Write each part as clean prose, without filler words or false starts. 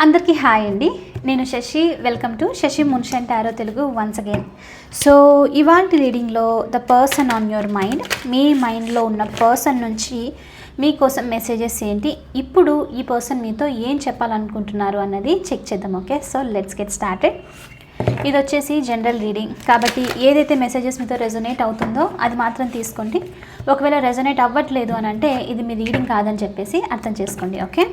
అందరికీ హాయ్ అండి. నేను శశి. వెల్కమ్ టు శశి మున్షన్ tarot Telugu once again. So ఇవాల్టి రీడింగ్లో the person on your mind, మీ మైండ్లో ఉన్న పర్సన్ నుంచి మీకోసం మెసేజెస్ ఏంటి, ఇప్పుడు ఈ పర్సన్ మీతో ఏం చెప్పాలనుకుంటున్నారు అన్నది చెక్ చేద్దాం. Okay, so let's get started. ఇది వచ్చేసి జనరల్ రీడింగ్ కాబట్టి ఏదైతే మెసేజెస్ మీతో రెజొనేట్ అవుతుందో అది మాత్రం తీసుకోండి. ఒకవేళ రెజొనేట్ అవ్వట్లేదు అని అంటే ఇది మీ రీడింగ్ కాదని చెప్పేసి అర్థం చేసుకోండి. ఓకే,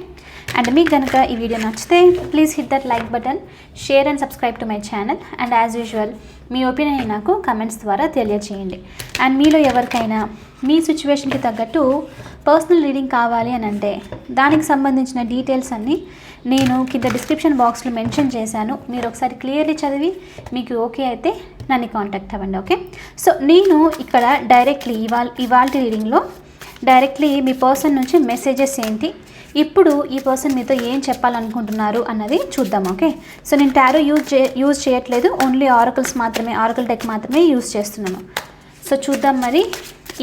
అండ్ మీకు కనుక ఈ వీడియో నచ్చితే please hit that like button, share and subscribe to my channel. And as usual me opinion నాకు కమెంట్స్ ద్వారా తెలియజేయండి. అండ్ మీలో ఎవరికైనా మీ సిచ్యువేషన్కి తగ్గట్టు పర్సనల్ రీడింగ్ కావాలి అని అంటే దానికి సంబంధించిన డీటెయిల్స్ అన్నీ నేను కింద డిస్క్రిప్షన్ బాక్స్లో మెన్షన్ చేశాను. మీరు ఒకసారి క్లియర్లీ చదివి మీకు ఓకే అయితే నన్ను కాంటాక్ట్ అవ్వండి. ఓకే, సో నేను ఇక్కడ డైరెక్ట్లీ ఇవాళ రీడింగ్లో డైరెక్ట్లీ మీ పర్సన్ నుంచి మెసేజెస్ ఏంటి, ఇప్పుడు ఈ పర్సన్ మీతో ఏం చెప్పాలనుకుంటున్నారు అన్నది చూద్దాం. ఓకే, సో నేను టారో యూజ్ చేయట్లేదు, ఓన్లీ ఆరకల్స్ మాత్రమే, ఆరకల్ డెక్ మాత్రమే యూజ్ చేస్తున్నాను. సో చూద్దాం మరి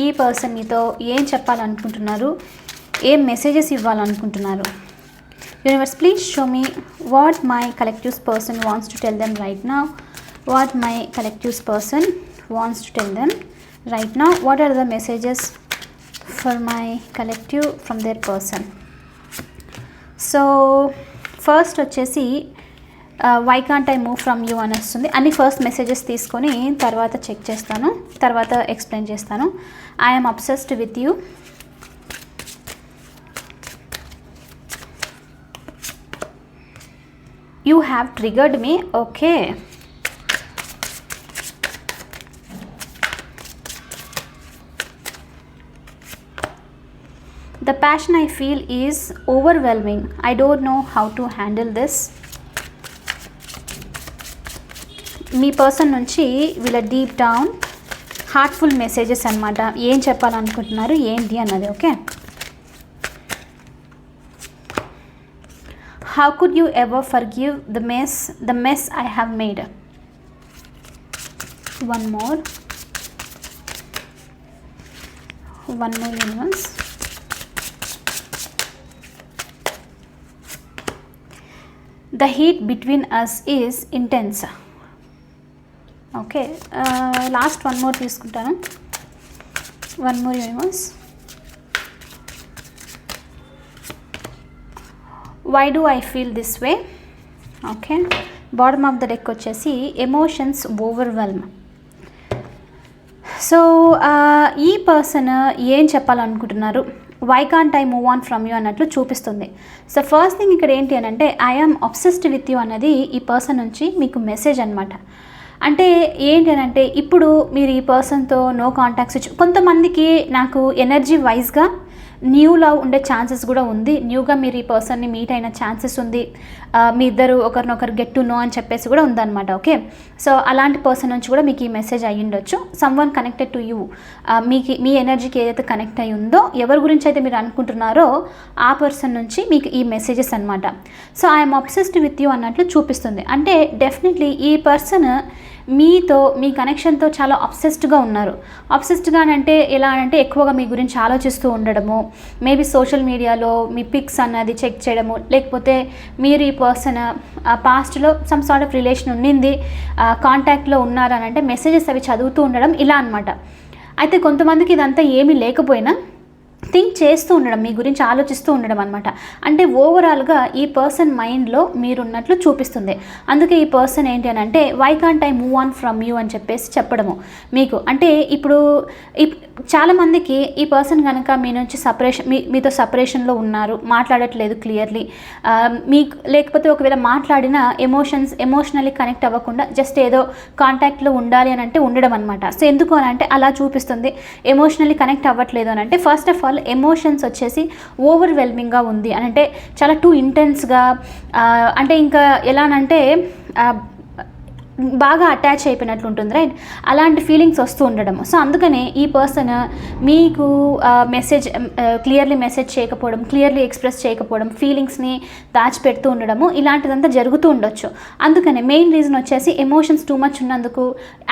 ఈ పర్సన్ మీతో ఏం చెప్పాలనుకుంటున్నారు, ఏం messages ఇవ్వాలనుకుంటున్నారు. Universe, please show me what my collective person wants to tell them right now. What my collective person wants to tell them right now. What are the messages for my collective from their person? So first వచ్చేసి why can't I move from you అని వస్తుంది. అన్ని first messages తీసుకొని తర్వాత check చేస్తాను, తర్వాత explain చేస్తాను. I am obsessed with you. You have triggered me. Okay, the passion I feel is overwhelming. I don't know how to handle this. Me person నుంచి వీళ్ళ డీప్ డౌన్ హార్ట్ఫుల్ మెసేజెస్ అన్నమాట. ఏం చెప్పాలనుకుంటున్నారు ఏంటి అన్నది. Okay, how could you ever forgive the mess I have made? One more universe. The heat between us is intense. Okay, last one more తీసుకుంటాను. One more universe. Why do I feel this way? Okay, bottom of the deck వచ్చేసి emotions overwhelm. So ఈ person ఏం చెప్పాలనుకుంటున్నారు, why can't I move on from you అన్నట్లు చూపిస్తుంది. So first thing ఇక్కడ ఏంటి అని అంటే I am obsessed with you అన్నది ఈ పర్సన్ నుంచి మీకు మెసేజ్ అనమాట. అంటే ఏంటి అని అంటే ఇప్పుడు మీరు ఈ పర్సన్తో నో కాంటాక్ట్స్, కొంతమందికి నాకు ఎనర్జీ వైజ్గా న్యూ లవ్ ఉండే ఛాన్సెస్ కూడా ఉంది. న్యూగా మీరు ఈ పర్సన్ని మీట్ అయిన ఛాన్సెస్ ఉంది. మీ ఇద్దరు ఒకరినొకరు గెట్ టు నో అని చెప్పేసి కూడా ఉందన్నమాట. ఓకే, సో అలాంటి పర్సన్ నుంచి కూడా మీకు ఈ మెసేజ్ అయ్యి ఉండొచ్చు. Someone connected to you, మీ ఎనర్జీకి ఏదైతే కనెక్ట్ అయ్యి ఉందో, ఎవరి గురించి అయితే మీరు అనుకుంటున్నారో ఆ పర్సన్ నుంచి మీకు ఈ మెసేజెస్ అనమాట. So I'm obsessed with you అన్నట్లు చూపిస్తుంది. అంటే డెఫినెట్లీ ఈ పర్సన్ మీతో, మీ కనెక్షన్తో చాలా అబ్సెస్డ్గా ఉన్నారు. అబ్సెస్డ్గా అంటే ఎలా అంటే ఎక్కువగా మీ గురించి ఆలోచిస్తూ ఉండడము, మేబీ సోషల్ మీడియాలో మీ పిక్స్ అన్నది చెక్ చేయడము, లేకపోతే మీరు ఈ పర్సన్ పాస్ట్లో సమ్ సార్ట్ ఆఫ్ రిలేషన్ ఉండింది, కాంటాక్ట్లో ఉన్నారని అంటే మెసేజెస్ అవి చదువుతూ ఉండడం ఇలా అనమాట. అయితే కొంతమందికి ఇదంతా ఏమీ లేకపోయినా థింక్ చేస్తూ ఉండడం, మీ గురించి ఆలోచిస్తూ ఉండడం అనమాట. అంటే ఓవరాల్గా ఈ పర్సన్ మైండ్లో మీరున్నట్లు చూపిస్తుంది. అందుకే ఈ పర్సన్ ఏంటి అని అంటే why can't I move on from you అని చెప్పేసి చెప్పడము మీకు. అంటే ఇప్పుడు చాలామందికి ఈ పర్సన్ కనుక మీ నుంచి మీతో సపరేషన్లో ఉన్నారు, మాట్లాడట్లేదు క్లియర్లీ, మీకు లేకపోతే ఒకవేళ మాట్లాడినా ఎమోషనల్లీ కనెక్ట్ అవ్వకుండా జస్ట్ ఏదో కాంటాక్ట్లో ఉండాలి అని అంటే ఉండడం అనమాట. సో ఎందుకు అని అంటే అలా చూపిస్తుంది. ఎమోషనల్లీ కనెక్ట్ అవ్వట్లేదు అని అంటే ఫస్ట్ ఆఫ్ ఆల్ ఎమోషన్స్ వచ్చేసి ఓవర్వెల్మింగ్గా ఉంది అని అంటే చాలా టూ ఇంటెన్స్గా, అంటే ఇంకా ఎలా అంటే బాగా అటాచ్ అయిపోయినట్లు ఉంటుంది, రైట్? అలాంటి ఫీలింగ్స్ వస్తూ ఉండడం. సో అందుకనే ఈ పర్సన్ మీకు క్లియర్లీ మెసేజ్ చేయకపోవడం, క్లియర్లీ ఎక్స్ప్రెస్ చేయకపోవడం, ఫీలింగ్స్ని దాచిపెడుతూ ఉండడము, ఇలాంటిదంతా జరుగుతూ ఉండొచ్చు. అందుకనే మెయిన్ రీజన్ వచ్చేసి ఎమోషన్స్ టూ మచ్ ఉన్నందుకు,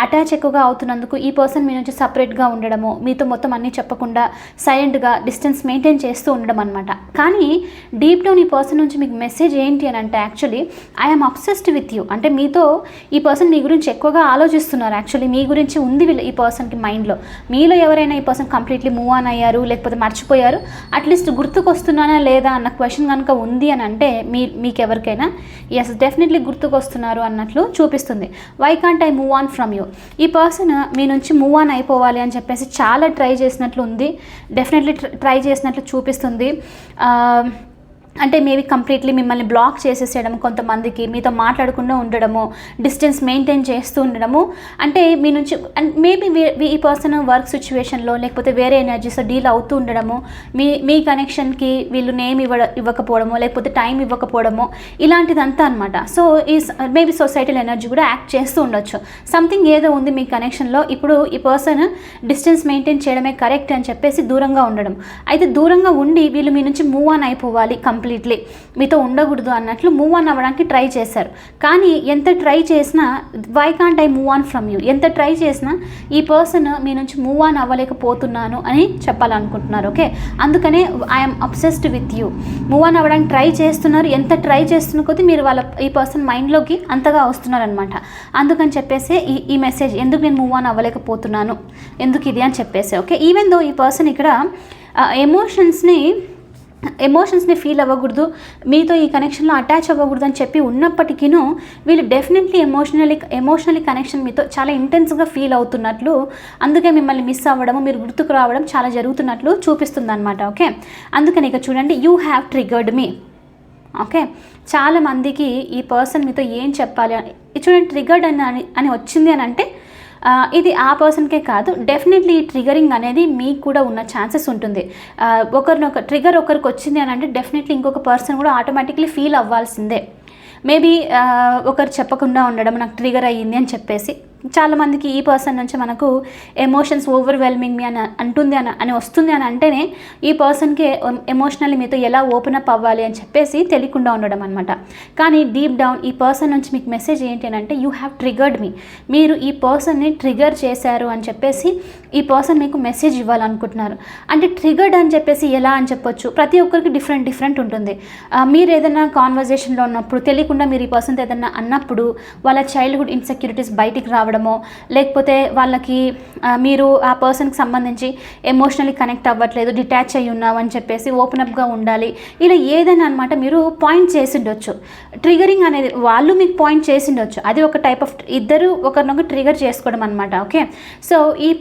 అటాచ్ ఎక్కువగా అవుతున్నందుకు ఈ పర్సన్ మీ నుంచి సపరేట్గా ఉండడము, మీతో మొత్తం అన్నీ చెప్పకుండా సైలెంట్గా డిస్టెన్స్ మెయింటైన్ చేస్తూ ఉండడం అనమాట. కానీ డీప్ డౌన్ ఈ పర్సన్ నుంచి మీకు మెసేజ్ ఏంటి అని అంటే, actually I'm obsessed with you. అంటే మీతో ఈ పర్సన్ మీ గురించి ఎక్కువగా ఆలోచిస్తున్నారు. యాక్చువల్లీ మీ గురించి ఉంది ఈ పర్సన్కి మైండ్లో. మీలో ఎవరైనా ఈ పర్సన్ కంప్లీట్లీ మూవ్ ఆన్ అయ్యారు, లేకపోతే మర్చిపోయారు, అట్లీస్ట్ గుర్తుకొస్తున్నానా లేదా అన్న క్వశ్చన్ కనుక ఉంది అని అంటే మీకు ఎవరికైనా ఎస్ డెఫినెట్లీ గుర్తుకొస్తున్నారు అన్నట్లు చూపిస్తుంది. Why can't I move on from you? ఈ పర్సన్ మీ నుంచి మూవ్ ఆన్ అయిపోవాలి అని చెప్పేసి చాలా ట్రై చేసినట్లు ఉంది, డెఫినెట్లీ ట్రై చేసినట్లు చూపిస్తుంది. అంటే మేబీ కంప్లీట్లీ మిమ్మల్ని బ్లాక్ చేసేసేయడం, కొంతమందికి మీతో మాట్లాడకుండా ఉండడము, డిస్టెన్స్ మెయింటైన్ చేస్తూ ఉండడము, అంటే మీ నుంచి మేబీ ఈ పర్సన్ వర్క్ సిచ్యువేషన్లో లేకపోతే వేరే ఎనర్జీస్ డీల్ అవుతూ ఉండడము, మీ కనెక్షన్కి వీళ్ళు నేమ్ ఇవ్వకపోవడము, లేకపోతే టైం ఇవ్వకపోవడము, ఇలాంటిదంతా అనమాట. సో ఈ మేబీ సొసైటల్ ఎనర్జీ కూడా యాక్ట్ చేస్తూ ఉండొచ్చు. సంథింగ్ ఏదో ఉంది మీ కనెక్షన్లో. ఇప్పుడు ఈ పర్సన్ డిస్టెన్స్ మెయింటైన్ చేయడమే కరెక్ట్ అని చెప్పేసి దూరంగా ఉండడం. అయితే దూరంగా ఉండి వీళ్ళు మీ నుంచి మూవ్ ఆన్ అయిపోవాలి, కంప్లీట్లీ మీతో ఉండకూడదు అన్నట్లు మూవ్ ఆన్ అవ్వడానికి ట్రై చేశారు. కానీ ఎంత ట్రై చేసినా why can't I move on from you, ఎంత ట్రై చేసినా ఈ పర్సన్ మీ నుంచి మూవ్ ఆన్ అవ్వలేకపోతున్నాను అని చెప్పాలనుకుంటున్నారు. ఓకే, అందుకనే I'm obsessed with you. Move on అవ్వడానికి ట్రై చేస్తున్నారు. ఎంత ట్రై చేస్తున్న కొద్దీ మీరు ఈ పర్సన్ మైండ్లోకి అంతగా వస్తున్నారనమాట. అందుకని చెప్పేసి ఈ మెసేజ్, ఎందుకు నేను మూవ్ ఆన్ అవ్వలేకపోతున్నాను, ఎందుకు ఇది అని చెప్పేసి. ఓకే, ఈవెన్ దో ఈ పర్సన్ ఇక్కడ ఎమోషన్స్ని ఫీల్ అవ్వకూడదు, మీతో ఈ కనెక్షన్లో అటాచ్ అవ్వకూడదు అని చెప్పి ఉన్నప్పటికీను వీళ్ళు డెఫినెట్లీ ఎమోషనలీ కనెక్షన్ మీతో చాలా ఇంటెన్స్గా ఫీల్ అవుతున్నట్లు, అందుకే మిమ్మల్ని మిస్ అవ్వడము, మీరు గుర్తుకు రావడం చాలా జరుగుతున్నట్లు చూపిస్తుంది అనమాట. ఓకే, అందుకని ఇక చూడండి, you have triggered me. Okay, చాలామందికి ఈ పర్సన్ మీతో ఏం చెప్పాలి చూడండి, ట్రిగర్డ్ అని వచ్చింది అని అంటే ఇది ఆ పర్సన్కే కాదు, డెఫినెట్లీ ఈ ట్రిగరింగ్ అనేది మీకు కూడా ఉన్న ఛాన్సెస్ ఉంటుంది. ట్రిగర్ ఒకరికి వచ్చింది అని అంటే డెఫినెట్లీ ఇంకొక పర్సన్ కూడా ఆటోమేటిక్లీ ఫీల్ అవ్వాల్సిందే. మేబీ ఒకరు చెప్పకుండా ఉండడం, నాకు ట్రిగర్ అయ్యింది అని చెప్పేసి. చాలామందికి ఈ పర్సన్ నుంచి మనకు ఎమోషన్స్ ఓవర్వెల్మింగ్ మీ అంటుంది అని వస్తుంది అని అంటేనే ఈ పర్సన్కి ఎమోషనల్లీ మీతో ఎలా ఓపెన్ అప్ అవ్వాలి అని చెప్పేసి తెలియకుండా ఉండడం అనమాట. కానీ డీప్ డౌన్ ఈ పర్సన్ నుంచి మీకు మెసేజ్ ఏంటి అని అంటే, యూ హ్యావ్ ట్రిగర్డ్ మీ. మీరు ఈ పర్సన్ని ట్రిగర్ చేశారు అని చెప్పేసి ఈ పర్సన్ మీకు మెసేజ్ ఇవ్వాలనుకుంటున్నారు. అంటే ట్రిగర్డ్ అని చెప్పేసి ఎలా అని చెప్పొచ్చు, ప్రతి ఒక్కరికి డిఫరెంట్ ఉంటుంది. మీరు ఏదైనా కాన్వర్జేషన్లో ఉన్నప్పుడు తెలియకుండా మీరు ఈ పర్సన్తో ఏదైనా అన్నప్పుడు వాళ్ళ చైల్డ్హుడ్ ఇన్సెక్యూరిటీస్ బయటికి రావడమో, లేకపోతే వాళ్ళకి మీరు ఆ పర్సన్కి సంబంధించి ఎమోషనల్లీ కనెక్ట్ అవ్వట్లేదు, డిటాచ్ అయ్యి ఉన్నావు అని చెప్పేసి ఓపెన్ అప్గా ఉండాలి, ఇలా ఏదైనా అనమాట మీరు పాయింట్ చేసిండొచ్చు. ట్రిగరింగ్ అనేది వాళ్ళు మీకు పాయింట్ చేసిండొచ్చు, అది ఒక టైప్ ఆఫ్ ఇద్దరు ఒకరినొకరు ట్రిగర్ చేసుకోవడం అనమాట. ఓకే, సో ఈ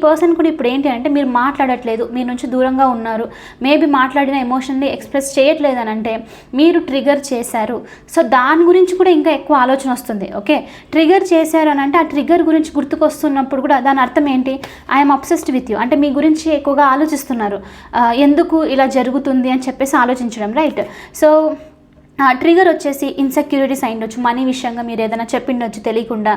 పర్సన్ కూడా ఇప్పుడు ఏంటి అంటే, మీరు మాట్లాడట్లేదు, మీ నుంచి దూరంగా ఉన్నారు, మేబీ మాట్లాడిన ఎమోషన్ని ఎక్స్ప్రెస్ చేయట్లేదు అని అంటే మీరు ట్రిగర్ చేశారు. సో దాని గురించి కూడా ఇంకా ఎక్కువ ఆలోచన వస్తుంది. ఓకే, ట్రిగర్ చేశారు అని అంటే ఆ ట్రిగర్ గురించి గుర్తుకొస్తున్నప్పుడు కూడా దాని అర్థం ఏంటి, ఐఎమ్ అబ్సెస్డ్ విత్ యూ, అంటే మీ గురించి ఎక్కువగా ఆలోచిస్తున్నారు, ఎందుకు ఇలా జరుగుతుంది అని చెప్పేసి ఆలోచించడం, రైట్? సో ట్రిగర్ వచ్చేసి ఇన్సెక్యూరిటీస్ అయ్యిండొచ్చు, మనీ విషయంగా మీరు ఏదైనా చెప్పిండొచ్చు తెలియకుండా,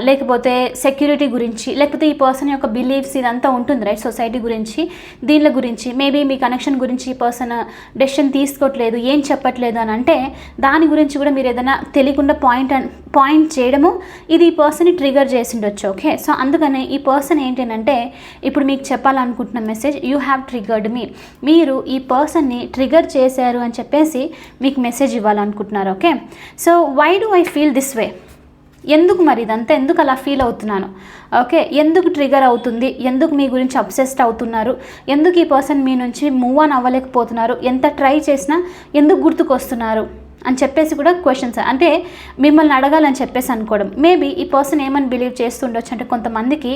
లేకపోతే సెక్యూరిటీ గురించి, లేకపోతే ఈ పర్సన్ యొక్క బిలీఫ్స్ ఇదంతా ఉంటుంది, రైట్? సొసైటీ గురించి, దీనిల గురించి, మేబీ మీ కనెక్షన్ గురించి ఈ పర్సన్ డెసిషన్ తీసుకోవట్లేదు, ఏం చెప్పట్లేదు అని అంటే దాని గురించి కూడా మీరు ఏదైనా తెలియకుండా పాయింట్ చేయడము, ఇది ఈ పర్సన్ని ట్రిగర్ చేసిండొచ్చు. ఓకే, సో అందుకనే ఈ పర్సన్ ఏంటంటే ఇప్పుడు మీకు చెప్పాలనుకుంటున్న message, you have triggered me. మీరు ఈ పర్సన్ని ట్రిగర్ చేశారు అని చెప్పేసి మీకు మెసేజ్ ఇవ్వాలనుకుంటున్నారు. Okay, so why do I feel this way, ఎందుకు మరి ఇదంతా, ఎందుకు అలా ఫీల్ అవుతున్నాను? ఓకే, ఎందుకు ట్రిగర్ అవుతుంది, ఎందుకు మీ గురించి అబ్సెస్డ్ అవుతున్నారు, ఎందుకు ఈ పర్సన్ మీ నుంచి మూవ్ ఆన్ అవ్వలేకపోతున్నారు, ఎంత ట్రై చేసినా ఎందుకు గుర్తుకొస్తున్నారు అని చెప్పేసి కూడా క్వశ్చన్స్, అంటే మిమ్మల్ని అడగాలని చెప్పేసి అనుకోవడం. మేబీ ఈ పర్సన్ ఏమని బిలీవ్ చేస్తుండొచ్చు అంటే, కొంతమందికి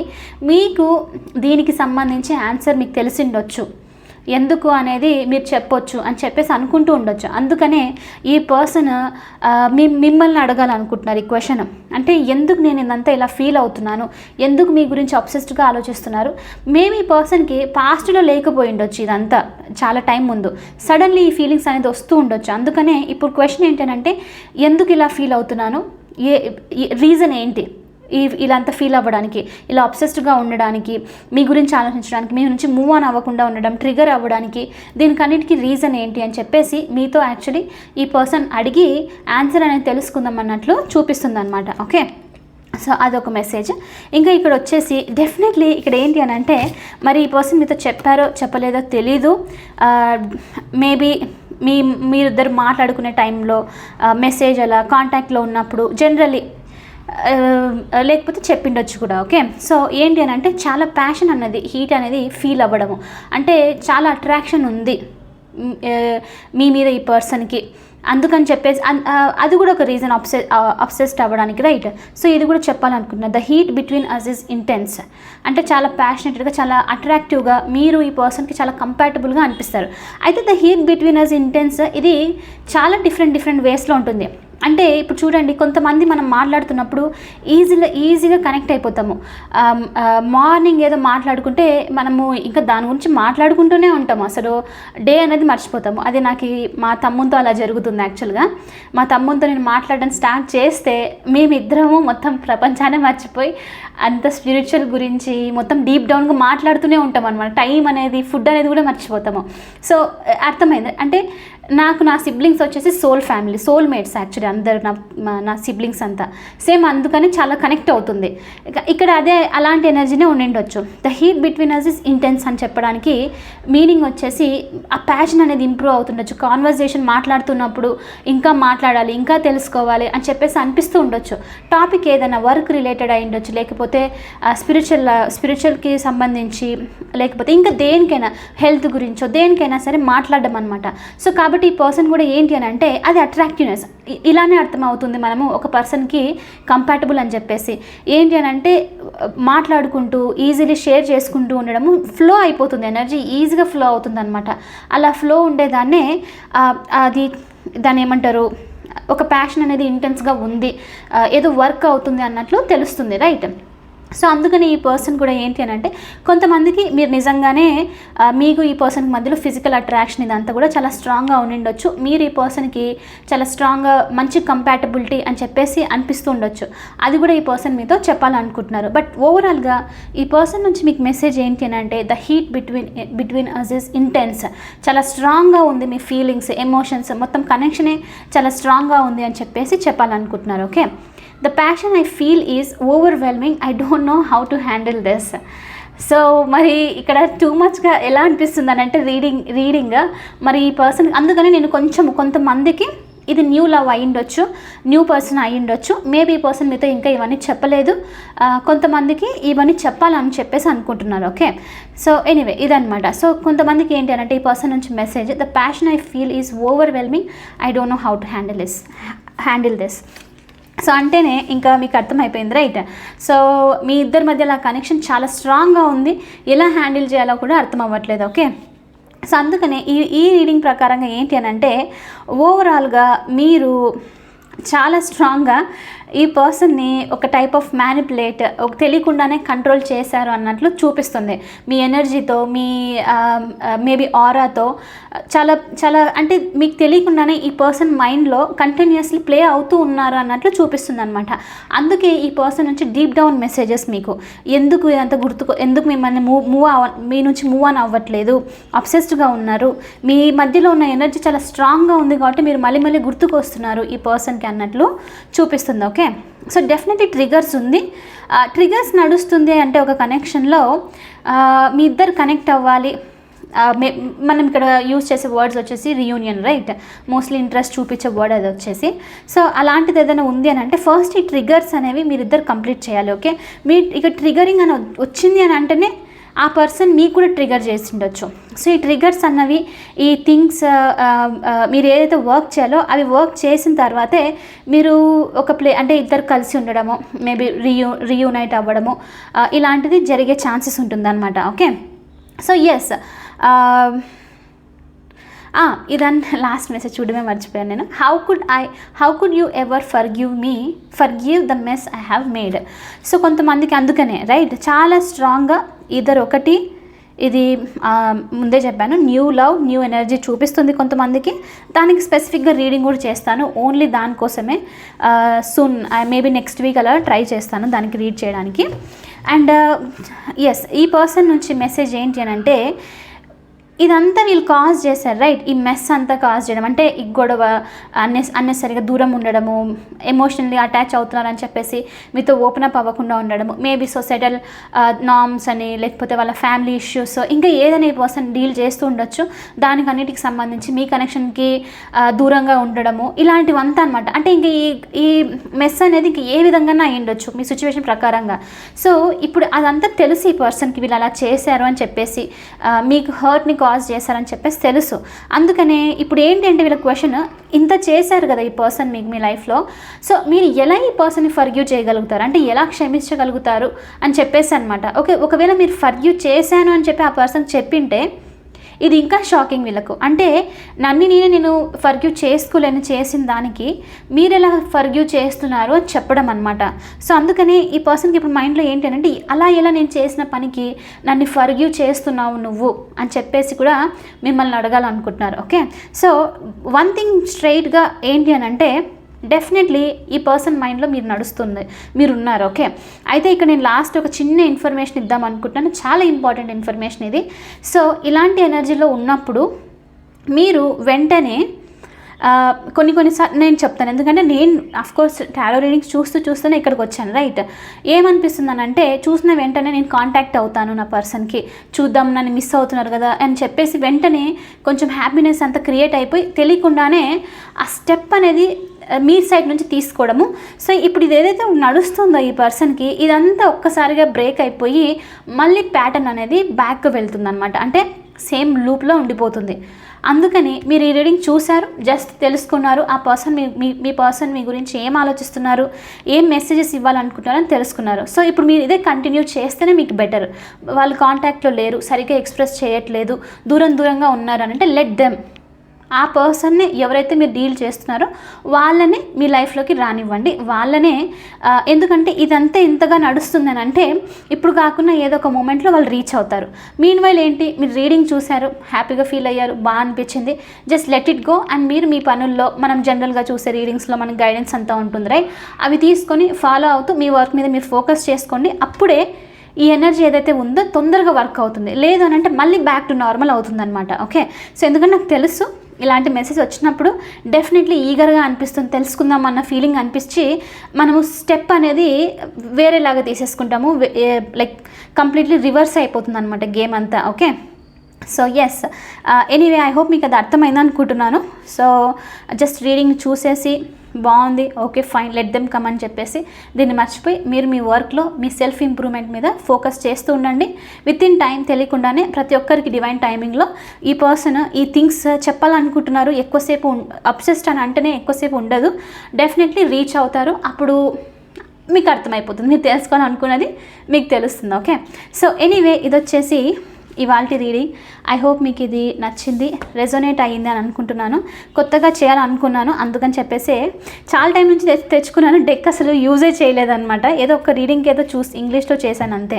మీకు దీనికి సంబంధించి ఆన్సర్ మీకు తెలిసిండొచ్చు, ఎందుకు అనేది మీరు చెప్పొచ్చు అని చెప్పేసి అనుకుంటూ ఉండొచ్చు. అందుకనే ఈ పర్సన్ మిమ్మల్ని అడగాలనుకుంటున్నారు ఈ క్వశ్చన్, అంటే ఎందుకు నేను ఇదంతా ఇలా ఫీల్ అవుతున్నాను, ఎందుకు మీ గురించి అబ్సెస్డ్గా ఆలోచిస్తున్నారు. మేము ఈ పర్సన్కి పాస్ట్లో లేకపోయి ఉండొచ్చు, ఇదంతా చాలా టైం ముందు సడన్లీ ఈ ఫీలింగ్స్ అనేది వస్తూ ఉండొచ్చు. అందుకనే ఇప్పుడు క్వశ్చన్ ఏంటంటే, ఎందుకు ఇలా ఫీల్ అవుతున్నాను, రీజన్ ఏంటి ఇలా అంతా ఫీల్ అవ్వడానికి, ఇలా అబ్సెస్డ్గా ఉండడానికి, మీ గురించి ఆలోచించడానికి, మీ నుంచి మూవ్ ఆన్ అవ్వకుండా ఉండడం, ట్రిగర్ అవ్వడానికి, దీనికన్నిటికీ రీజన్ ఏంటి అని చెప్పేసి మీతో యాక్చువల్లీ ఈ పర్సన్ అడిగి ఆన్సర్ అనేది తెలుసుకుందాం అన్నట్లు చూపిస్తుంది అనమాట. ఓకే, సో అదొక మెసేజ్. ఇంకా ఇక్కడ వచ్చేసి డెఫినెట్లీ ఇక్కడ ఏంటి అని అంటే, మరి ఈ పర్సన్ మీతో చెప్పారో చెప్పలేదో తెలీదు. మేబీ మీరిద్దరు మాట్లాడుకునే టైంలో మెసేజ్ అలా కాంటాక్ట్లో ఉన్నప్పుడు జనరల్లీ లేకపోతే చెప్పిండొచ్చు కూడా. ఓకే, సో ఏంటి అని అంటే చాలా ప్యాషన్ అన్నది, హీట్ అనేది ఫీల్ అవ్వడము, అంటే చాలా అట్రాక్షన్ ఉంది మీ మీద ఈ పర్సన్కి, అందుకని చెప్పేసి అది కూడా ఒక రీజన్ అబ్సెస్డ్ అవ్వడానికి, రైట్. సో ఇది కూడా చెప్పాలనుకుంటున్నాను. The heat between us is intense, అంటే చాలా ప్యాషనెట్గా, చాలా అట్రాక్టివ్గా మీరు ఈ పర్సన్కి చాలా కంపాటబుల్గా అనిపిస్తారు. అయితే the heat between us intense ఇది చాలా డిఫరెంట్ వేస్లో ఉంటుంది. అంటే ఇప్పుడు చూడండి, కొంతమంది మనం మాట్లాడుతున్నప్పుడు ఈజీగా కనెక్ట్ అయిపోతాము. మార్నింగ్ ఏదో మాట్లాడుకుంటే మనము ఇంకా దాని గురించి మాట్లాడుకుంటూనే ఉంటాము, అసలు డే అనేది మర్చిపోతాము. అది నాకు మా తమ్ముతో అలా జరుగుతుంది. యాక్చువల్గా మా తమ్ముతో నేను మాట్లాడడం స్టార్ట్ చేస్తే మేమిద్దరము మొత్తం ప్రపంచాన్ని మర్చిపోయి అంత స్పిరిచువల్ గురించి మొత్తం డీప్ డౌన్గా మాట్లాడుతూనే ఉంటాం అనమాట. టైం అనేది, ఫుడ్ అనేది కూడా మర్చిపోతాము. సో అర్థమైంది. అంటే నాకు నా సిబ్లింగ్స్ వచ్చేసి సోల్ మేట్స్ యాక్చువల్లీ అందరు నా సిబ్లింగ్స్ అంతా సేమ్, అందుకని చాలా కనెక్ట్ అవుతుంది. ఇక్కడ అదే అలాంటి ఎనర్జీనే ఉండిండొచ్చు. The heat between us is intense అని చెప్పడానికి మీనింగ్ వచ్చేసి ఆ ప్యాషన్ అనేది ఇంప్రూవ్ అవుతుండొచ్చు. కాన్వర్జేషన్ మాట్లాడుతున్నప్పుడు ఇంకా మాట్లాడాలి, ఇంకా తెలుసుకోవాలి అని చెప్పేసి అనిపిస్తూ ఉండొచ్చు. టాపిక్ ఏదైనా వర్క్ రిలేటెడ్ అయి ఉండొచ్చు, లేకపోతే స్పిరిచువల్కి సంబంధించి, లేకపోతే ఇంకా దేనికైనా హెల్త్ గురించో దేనికైనా సరే మాట్లాడడం అనమాట. సో కాబట్టి ఈ పర్సన్ కూడా ఏంటి అని అంటే అది అట్రాక్టివ్నెస్. ఇలానే అర్థమవుతుంది మనము ఒక పర్సన్కి కంపాటబుల్ అని చెప్పేసి. ఏంటి అని అంటే మాట్లాడుకుంటూ ఈజీలీ షేర్ చేసుకుంటూ ఉండడము, ఫ్లో అయిపోతుంది, ఎనర్జీ ఈజీగా ఫ్లో అవుతుంది అనమాట. అలా ఫ్లో ఉండేదాన్నే దాన్ని ఏమంటారు, ఒక ప్యాషన్ అనేది ఇంటెన్స్గా ఉంది, ఏదో వర్క్ అవుతుంది అన్నట్లు తెలుస్తుంది, రైట్. సో అందుకని ఈ పర్సన్ కూడా ఏంటి అని అంటే, కొంతమందికి మీరు నిజంగానే మీకు ఈ పర్సన్కి మధ్యలో ఫిజికల్ అట్రాక్షన్ ఇదంతా కూడా చాలా స్ట్రాంగ్గా ఉండిండొచ్చు. మీరు ఈ పర్సన్కి చాలా స్ట్రాంగ్గా మంచి కంపాటబిలిటీ అని చెప్పేసి అనిపిస్తూ ఉండొచ్చు. అది కూడా ఈ పర్సన్ మీతో చెప్పాలనుకుంటున్నారు. బట్ ఓవరాల్గా ఈ పర్సన్ నుంచి మీకు మెసేజ్ ఏంటి అని అంటే, the heat between us is intense, చాలా స్ట్రాంగ్గా ఉంది మీ ఫీలింగ్స్, ఎమోషన్స్, మొత్తం కనెక్షనే చాలా స్ట్రాంగ్గా ఉంది అని చెప్పేసి చెప్పాలనుకుంటున్నారు. Okay, the passion I feel is overwhelming, I don't know how to handle this. So మరి ఇక్కడ టూ మచ్గా ఎలా అనిపిస్తుంది అని అంటే రీడింగ్ మరి ఈ పర్సన్, అందుకని నేను కొంతమందికి ఇది న్యూ లవ్ అయ్యిండొచ్చు, న్యూ పర్సన్ అయ్యిండొచ్చు. మేబీ ఈ పర్సన్ మీతో ఇంకా ఇవన్నీ చెప్పలేదు, కొంతమందికి ఇవన్నీ చెప్పాలని చెప్పేసి అనుకుంటున్నారు. ఓకే, సో ఎనీవే ఇదనమాట. సో కొంతమందికి ఏంటి అంటే ఈ పర్సన్ నుంచి message, the passion I feel is overwhelming, I don't know how to handle this. So అంటేనే ఇంకా మీకు అర్థమైపోయింది, రైట్. సో మీ ఇద్దరి మధ్యలో ఆ కనెక్షన్ చాలా స్ట్రాంగ్గా ఉంది, ఎలా హ్యాండిల్ చేయాలో కూడా అర్థం అవ్వట్లేదు. ఓకే, సో అందుకనే ఈ రీడింగ్ ప్రకారంగా ఏంటి అని అంటే, ఓవరాల్గా మీరు చాలా స్ట్రాంగ్గా ఈ పర్సన్ని ఒక టైప్ ఆఫ్ మ్యానిపులేట్, ఒక తెలియకుండానే కంట్రోల్ చేశారు అన్నట్లు చూపిస్తుంది. మీ ఎనర్జీతో, మీ మేబీ ఆరాతో చాలా అంటే మీకు తెలియకుండానే ఈ పర్సన్ మైండ్లో కంటిన్యూస్లీ ప్లే అవుతూ ఉన్నారు అన్నట్లు చూపిస్తుంది అనమాట. అందుకే ఈ పర్సన్ నుంచి డీప్ డౌన్ మెసేజెస్ మీకు ఎందుకు ఇదంతా ఎందుకు మిమ్మల్ని మీ నుంచి మూవ్ ఆన్ అవ్వట్లేదు, అబ్సెస్డ్గా ఉన్నారు, మీ మధ్యలో ఉన్న ఎనర్జీ చాలా స్ట్రాంగ్గా ఉంది కాబట్టి మీరు మళ్ళీ గుర్తుకు వస్తున్నారు ఈ పర్సన్కి అన్నట్లు చూపిస్తుంది. ఓకే, సో డెఫినెట్లీ ట్రిగర్స్ ఉంది, ట్రిగర్స్ నడుస్తుంది అంటే ఒక కనెక్షన్లో మీ ఇద్దరు కనెక్ట్ అవ్వాలి. మనం ఇక్కడ యూజ్ చేసే వర్డ్స్ వచ్చేసి రీయూనియన్, రైట్. మోస్ట్లీ ఇంట్రెస్ట్ చూపించే వర్డ్ అది వచ్చేసి. సో అలాంటిది ఏదైనా ఉంది అని అంటే ఫస్ట్ ఈ ట్రిగర్స్ అనేవి మీరిద్దరు కంప్లీట్ చేయాలి. ఓకే, మీ ఇక ట్రిగరింగ్ అని వచ్చింది అని అంటేనే ఆ పర్సన్ మీకు కూడా ట్రిగర్ చేసిండొచ్చు. సో ఈ ట్రిగర్స్ అన్నవి, ఈ థింగ్స్ మీరు ఏదైతే వర్క్ చేయాలో అవి వర్క్ చేసిన తర్వాతే మీరు ఒక అంటే ఇద్దరు కలిసి ఉండడము, మేబీ రీయూనైట్ అవ్వడము, ఇలాంటిది జరిగే ఛాన్సెస్ ఉంటుందన్నమాట. ఓకే, సో ఎస్, ఇదంతా లాస్ట్ మెసేజ్ చూడమే మర్చిపోయాను నేను. How could you ever forgive the mess I have made. So కొంతమందికి అందుకనే, రైట్, చాలా స్ట్రాంగ్గా ఇద్దరు ఒకటి ఇది ముందే చెప్పాను, న్యూ లవ్, న్యూ ఎనర్జీ చూపిస్తుంది కొంతమందికి. దానికి స్పెసిఫిక్గా రీడింగ్ కూడా చేస్తాను, ఓన్లీ దానికోసమే. సూన్ మేబీ నెక్స్ట్ వీక్ అలా ట్రై చేస్తాను దానికి రీడ్ చేయడానికి. అండ్ ఎస్, ఈ పర్సన్ నుంచి మెసేజ్ ఏంటి అని అంటే, ఇదంతా వీళ్ళు కాజ్ చేశారు రైట్, ఈ మెస్ అంతా కాజ్ చేయడం అంటే ఈ గొడవ, అన్నెసరిగా దూరం ఉండడము, ఎమోషనల్లీ అటాచ్ అవుతున్నారని చెప్పేసి మీతో ఓపెన్ అప్ అవ్వకుండా ఉండడము, మేబీ సొసైటల్ నార్మ్స్ అని, లేకపోతే వాళ్ళ ఫ్యామిలీ ఇష్యూస్, ఇంకా ఏదైనా ఈ పర్సన్ డీల్ చేస్తూ ఉండొచ్చు. దానికి అన్నిటికి సంబంధించి మీ కనెక్షన్కి దూరంగా ఉండడము, ఇలాంటివంతా అనమాట. అంటే ఇంక ఈ మెస్ అనేది ఇంక ఏ విధంగా అయ్యుండొచ్చు మీ సిచ్యువేషన్ ప్రకారంగా. సో ఇప్పుడు అదంతా తెలుసు ఈ పర్సన్కి, వీళ్ళు అలా చేశారు అని చెప్పేసి, మీకు హర్ట్ని కాజ్ చేశారని చెప్పేసి తెలుసు. అందుకనే ఇప్పుడు ఏంటంటే వీళ్ళ క్వశ్చన్, ఇంత చేశారు కదా ఈ పర్సన్ మీకు మీ లైఫ్లో, సో మీరు ఎలా ఈ పర్సన్ని ఫర్గ్యూ చేయగలుగుతారు, అంటే ఎలా క్షమించగలుగుతారు అని చెప్పేసి అనమాట. ఓకే, ఒకవేళ మీరు ఫర్గ్యూ చేశాను అని చెప్పి ఆ పర్సన్ చెప్పింటే ఇది ఇంకా షాకింగ్ వీళ్ళకు. అంటే నేను ఫర్గ్యూ చేసుకోలేను చేసిన దానికి మీరు ఎలా ఫర్గ్యూ చేస్తున్నారు అని చెప్పడం అనమాట. సో అందుకని ఈ పర్సన్కి ఇప్పుడు మైండ్లో ఏంటి అంటే, అలా ఎలా నేను చేసిన పనికి నన్ను ఫర్గ్యూ చేస్తున్నావు నువ్వు అని చెప్పేసి కూడా మిమ్మల్ని అడగాలనుకుంటున్నారు. ఓకే, సో వన్ థింగ్ స్ట్రైట్గా ఏంటి అని అంటే, డెఫినెట్లీ ఈ పర్సన్ మైండ్లో మీరు ఉన్నారు. ఓకే, అయితే ఇక్కడ నేను లాస్ట్ ఒక చిన్న ఇన్ఫర్మేషన్ ఇద్దాం అనుకుంటున్నాను, చాలా ఇంపార్టెంట్ ఇన్ఫర్మేషన్ ఇది. సో ఇలాంటి ఎనర్జీలో ఉన్నప్పుడు మీరు వెంటనే కొన్నిసార్లు నేను చెప్తాను, ఎందుకంటే నేను అఫ్కోర్స్ టారో రీడింగ్స్ చూస్తూనే ఇక్కడికి వచ్చాను రైట్. ఏమనిపిస్తుంది అంటే, చూసిన వెంటనే నేను కాంటాక్ట్ అవుతాను నా పర్సన్కి, చూద్దాం నన్ను మిస్ అవుతున్నారు కదా అని చెప్పేసి వెంటనే కొంచెం హ్యాపీనెస్ అంతా క్రియేట్ అయిపోయి తెలియకుండానే ఆ స్టెప్ అనేది మీ సైడ్ నుంచి తీసుకోవడము. సో ఇప్పుడు ఇది ఏదైతే నడుస్తుందో ఈ పర్సన్కి, ఇదంతా ఒక్కసారిగా బ్రేక్ అయిపోయి మళ్ళీ ప్యాటర్న్ అనేది బ్యాక్ వెళ్తుంది అనమాట. అంటే సేమ్ లూప్లో ఉండిపోతుంది. అందుకని మీరు ఈ రీడింగ్ చూశారు, జస్ట్ తెలుసుకున్నారు, ఆ పర్సన్ మీ పర్సన్ మీ గురించి ఏం ఆలోచిస్తున్నారు, ఏం మెసేజెస్ ఇవ్వాలనుకుంటున్నారని తెలుసుకున్నారు. సో ఇప్పుడు మీరు ఇదే కంటిన్యూ చేస్తేనే మీకు బెటర్. వాళ్ళు కాంటాక్ట్లో లేరు, సరిగ్గా ఎక్స్ప్రెస్ చేయట్లేదు, దూరంగా ఉన్నారు అని అంటే, లెట్ దెమ్, ఆ పర్సన్ని ఎవరైతే మీరు డీల్ చేస్తున్నారో వాళ్ళనే మీ లైఫ్లోకి రానివ్వండి. వాళ్ళనే, ఎందుకంటే ఇదంతా ఇంతగా నడుస్తుందని అంటే ఇప్పుడు కాకుండా ఏదో ఒక మూమెంట్లో వాళ్ళు రీచ్ అవుతారు. మీన్వైల్ ఏంటి, మీరు రీడింగ్ చూశారు, హ్యాపీగా ఫీల్ అయ్యారు, బాగా అనిపించింది, just let it go. And మీరు మీ పనుల్లో, మనం జనరల్గా చూసే రీడింగ్స్లో మనకు గైడెన్స్ అంతా ఉంటుంది రైట్, అవి తీసుకొని ఫాలో అవుతూ మీ వర్క్ మీద మీరు ఫోకస్ చేసుకోండి. అప్పుడే ఈ ఎనర్జీ ఏదైతే ఉందో తొందరగా వర్క్ అవుతుంది. లేదు అని అంటే మళ్ళీ బ్యాక్ టు నార్మల్ అవుతుందన్నమాట. ఓకే, సో ఎందుకంటే నాకు తెలుసు ఇలాంటి మెసేజ్ వచ్చినప్పుడు డెఫినెట్లీ ఈగర్గా అనిపిస్తుంది, తెలుసుకుందాం అన్న ఫీలింగ్ అనిపించి మనము స్టెప్ అనేది వేరేలాగా తీసేసుకుంటాము, లైక్ కంప్లీట్లీ రివర్స్ అయిపోతుంది అనమాట గేమ్ అంతా. Okay, so yes, anyway I hope మీకు అది అర్థమైంది అనుకుంటున్నాను. సో జస్ట్ రీడింగ్ చూసేసి బాగుంది, okay fine, let them come అని చెప్పేసి దీన్ని మర్చిపోయి మీరు మీ వర్క్లో మీ సెల్ఫ్ ఇంప్రూవ్మెంట్ మీద ఫోకస్ చేస్తూ ఉండండి. విత్ ఇన్ టైం తెలియకుండానే ప్రతి ఒక్కరికి డివైన్ టైమింగ్లో ఈ పర్సన్ ఈ థింగ్స్ చెప్పాలనుకుంటున్నారు, ఎక్కువసేపు అబ్సెస్డ్ అని అంటేనే ఎక్కువసేపు ఉండదు, డెఫినెట్లీ రీచ్ అవుతారు. అప్పుడు మీకు అర్థమైపోతుంది, మీరు తెలుసుకోవాలనుకున్నది మీకు తెలుస్తుంది. ఓకే, సో ఎనీవే ఇది వచ్చేసి ఇవాల్టి రీడింగ్. ఐ హోప్ మీకు ఇది నచ్చింది, రెజోనేట్ అయ్యింది అని అనుకుంటున్నాను. కొత్తగా చేయాలనుకున్నాను, అందుకని చెప్పేసి చాలా టైం నుంచి తెచ్చుకున్నాను. డెక్ అసలు యూజే చేయలేదన్నమాట, ఏదో ఒక రీడింగ్కి ఏదో ఇంగ్లీష్లో చేశాను అంతే.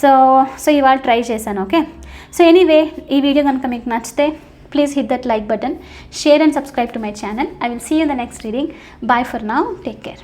సో ఇవాళ ట్రై చేశాను. ఓకే, సో ఎనీవే ఈ వీడియో కనుక మీకు నచ్చితే please hit that like button, share and subscribe to my channel. I will see you in the next reading. Bye for now, take care.